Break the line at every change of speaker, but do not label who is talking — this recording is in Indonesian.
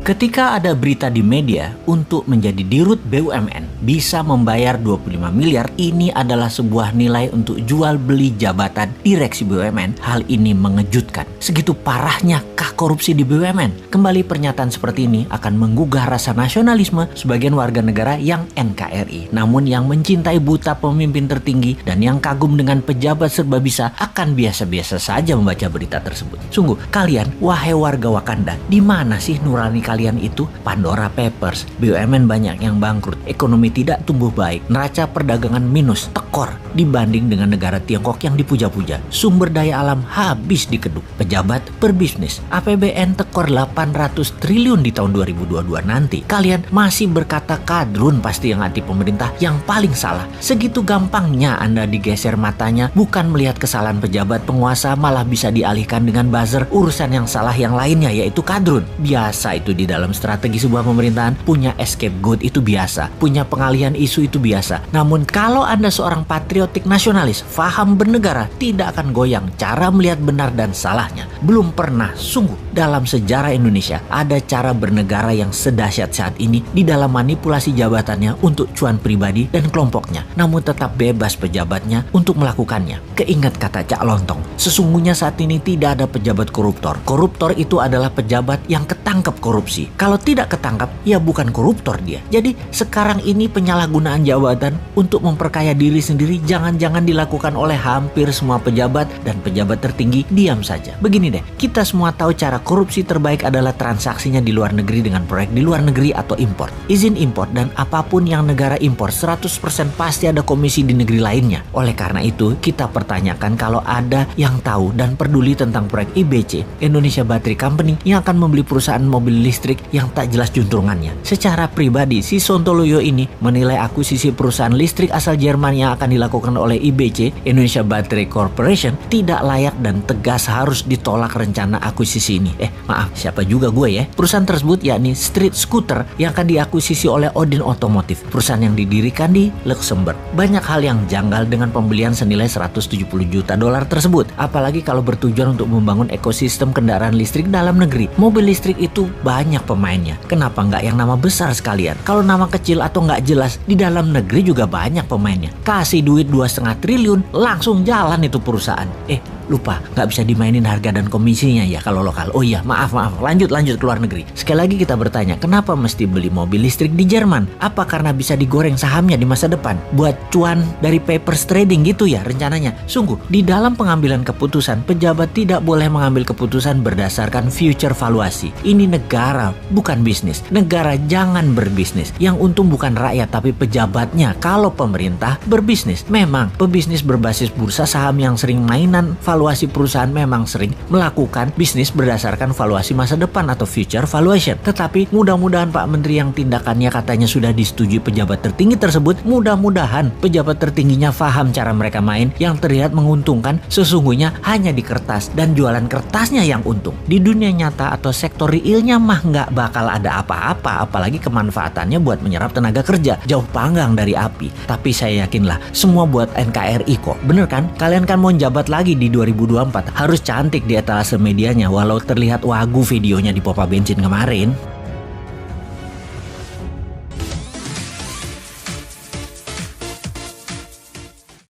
Ketika ada berita di media untuk menjadi dirut BUMN bisa membayar 25 miliar, ini adalah sebuah nilai untuk jual beli jabatan direksi BUMN. Hal ini mengejutkan. Segitu parahnya kah korupsi di BUMN? Kembali pernyataan seperti ini akan menggugah rasa nasionalisme sebagian warga negara yang NKRI. Namun yang mencintai buta pemimpin tertinggi dan yang kagum dengan pejabat serba bisa akan biasa-biasa saja membaca berita tersebut. Sungguh, kalian, wahai warga Wakanda, di mana sih nurani kalian itu? Pandora Papers, BUMN banyak yang bangkrut, ekonomi tidak tumbuh baik, neraca perdagangan minus, tekor dibanding dengan negara Tiongkok yang dipuja-puja. Sumber daya alam habis dikeduk, pejabat berbisnis, APBN tekor 800 triliun di tahun 2022 nanti. Kalian masih berkata kadrun pasti yang anti pemerintah yang paling salah. Segitu gampangnya Anda digeser matanya, bukan melihat kesalahan pejabat penguasa, malah bisa dialihkan dengan buzzer urusan yang salah yang lainnya, yaitu kadrun. Biasa itu di dalam strategi sebuah pemerintahan, punya scapegoat itu biasa, punya pengalihan isu itu biasa. Namun kalau Anda seorang patriotik nasionalis, faham bernegara, tidak akan goyang cara melihat benar dan salahnya. Belum pernah sungguh dalam sejarah Indonesia ada cara bernegara yang sedahsyat saat ini di dalam manipulasi jabatannya untuk cuan pribadi dan kelompoknya, namun tetap bebas pejabatnya untuk melakukannya. Keingat kata Cak Lontong, sesungguhnya saat ini tidak ada pejabat koruptor. Koruptor itu adalah pejabat yang ketangkep korupsi. Kalau tidak ketangkap, ya bukan koruptor dia. Jadi sekarang ini penyalahgunaan jabatan untuk memperkaya diri sendiri jangan-jangan dilakukan oleh hampir semua pejabat, dan pejabat tertinggi diam saja. Begini deh, kita semua tahu cara korupsi terbaik adalah transaksinya di luar negeri dengan proyek di luar negeri atau impor. Izin impor dan apapun yang negara impor 100% pasti ada komisi di negeri lainnya. Oleh karena itu, kita pertanyakan kalau ada yang tahu dan peduli tentang proyek IBC, Indonesia Battery Company, yang akan membeli perusahaan mobil listrik yang tak jelas juntrungannya. Secara pribadi, si Sontoloyo ini menilai akuisisi perusahaan listrik asal Jerman yang akan dilakukan oleh IBC, Indonesia Battery Corporation, tidak layak dan tegas harus ditolak rencana akuisisi ini. Maaf, siapa juga gue ya? Perusahaan tersebut yakni Street Scooter yang akan diakuisisi oleh Odin Automotive, perusahaan yang didirikan di Luxembourg. Banyak hal yang janggal dengan pembelian senilai 170 juta dolar tersebut, apalagi kalau bertujuan untuk membangun ekosistem kendaraan listrik dalam negeri. Mobil listrik itu banyak pemainnya, kenapa nggak yang nama besar sekalian? Kalau nama kecil atau nggak jelas, di dalam negeri juga banyak pemainnya. Kasih duit 2,5 triliun, langsung jalan itu perusahaan. Lupa, nggak bisa dimainin harga dan komisinya ya kalau lokal. Oh iya, maaf, lanjut ke luar negeri. Sekali lagi kita bertanya, kenapa mesti beli mobil listrik di Jerman? Apa karena bisa digoreng sahamnya di masa depan? Buat cuan dari papers trading gitu ya rencananya? Sungguh, di dalam pengambilan keputusan, pejabat tidak boleh mengambil keputusan berdasarkan future valuasi. Ini negara, bukan bisnis. Negara jangan berbisnis. Yang untung bukan rakyat, tapi pejabatnya. Kalau pemerintah berbisnis, memang pebisnis berbasis bursa saham yang sering mainan valuasi perusahaan memang sering melakukan bisnis berdasarkan valuasi masa depan atau future valuation. Tetapi mudah-mudahan Pak Menteri yang tindakannya katanya sudah disetujui pejabat tertinggi tersebut, mudah-mudahan pejabat tertingginya paham cara mereka main yang terlihat menguntungkan sesungguhnya hanya di kertas dan jualan kertasnya yang untung. Di dunia nyata atau sektor realnya mah nggak bakal ada apa-apa, apalagi kemanfaatannya buat menyerap tenaga kerja. Jauh panggang dari api. Tapi saya yakinlah semua buat NKRI kok. Bener kan? Kalian kan mau jabat lagi di 2024, harus cantik di etalase medianya walau terlihat wagu videonya di pompa bensin kemarin.